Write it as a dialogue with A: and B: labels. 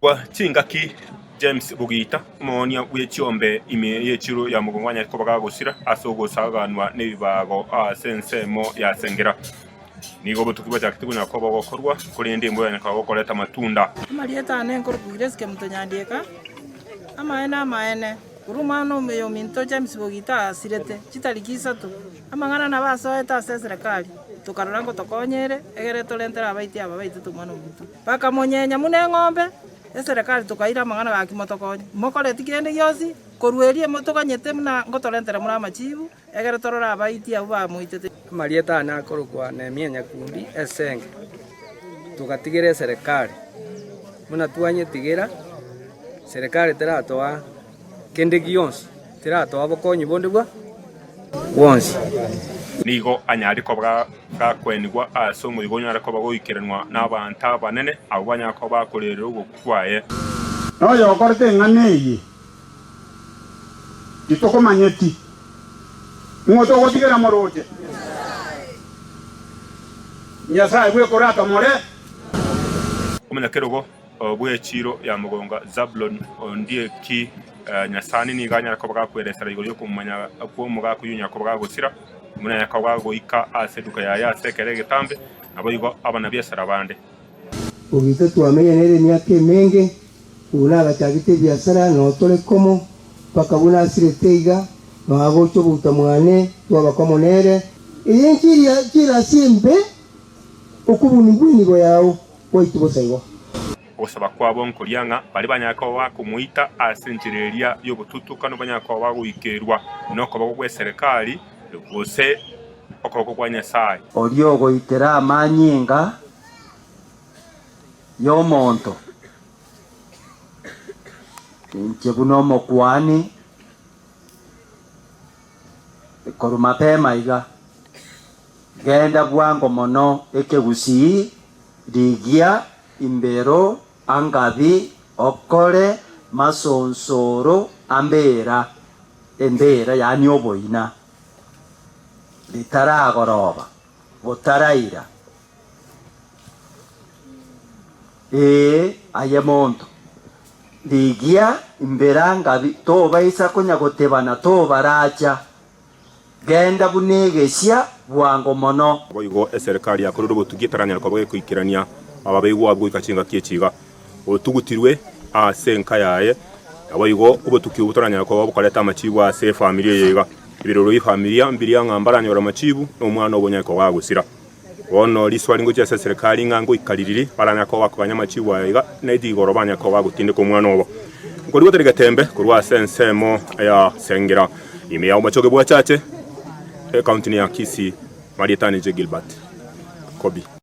A: kwa chingaki James Bugita monia wechiombe ime yechiro ya mugongwanya ko bagagusira asogo saganwa nebibago sensemo ya sengera nigo butukiba cyakitigunya ko bagokorwa kuri ndimbo ya nakago koleta matunda
B: Marieta nenkor kugireske mutonyandika amaene urumano meyo minto James Bugita asirete chitariki 3 amangana na basoeta serikali tukarora ngo tokonyere egere tolentera abaiti aba baitu tumwana omuntu paka monyenya mune ng'ombe serikali tukaira amangana ga kimotokonye mokoreti kende gyosi korwerie motokanyete muna ngotolentera muri amachibu egere torora abaiti abo bamuitete
C: Marieta nakorokwa na mienya kundi esenge tugatigire serikali muna tuanye tigira serikali teratoa kende gionsi teratoa bokonyi bonde bwa wonsi
A: nigo anyari ko bwakwenigwa asomo igonyara ko bagoikeranwa n'abanta banene abo banyako bakorerero gukwaye
D: no yo korte nganeyi itoko manyeti ngoto gotigera moroje nyasa bwe korata more
A: umenyakerogo bwechiro ya mugonga Zablon ondie ki nyasani ni ganyara ko bwakweresera igoro yo kumanya ko mugakuyunya ko bwagusira muna yakabwago ika aseduka ya sekere getambe abayigo abana biasara bande
E: ubite tuamenye nere myake menge unaga cyagite biasara no tole komo pakabuna asireteiga no agocho butamwane twabakomonere iyenkiriya kira simbe okubuni bwinigo yawo oitubosaigo
A: osaba kwabo nkolianga bali banyako bakumuita asenjereria yo bututuka no banyako baguikerwa noko bagwe serikali ose okoko kwa Nyasaye
F: oriogo itera amanyinga yomonto nchebuno mokwani koruma pema iga genda bwango mono ekegusi rigia imbero angabi okore masonsoro ambera endera yani oboina litaragoroba botaraira ayemonto ligia imberanga toba isa konya gotebana toba racha genda bunegesia bwango mono
A: boigo serikali ya kororo botugitaranya ko bwekikirania ababeigwa bwo ikachinga kiechiga otugutirwe asenka yaye abayigo ubutuki ubutaranya ko babukoleta amachibwa ase familia yega ibiroro y'ifamilia mbiri ng'ambaranya ora machibu n'umwana obonyako wagusira wono liswali ngo cyase serikali ngango ikaliriri baranya ko bakubanya machibu yega naidigoro banya ko bagutinde ko mwana obo ngo rigo terigatembe kurwa sensemo ya sengera ime ya umachoge bwa chache county ya Kisii Marieta Gilbert Kobi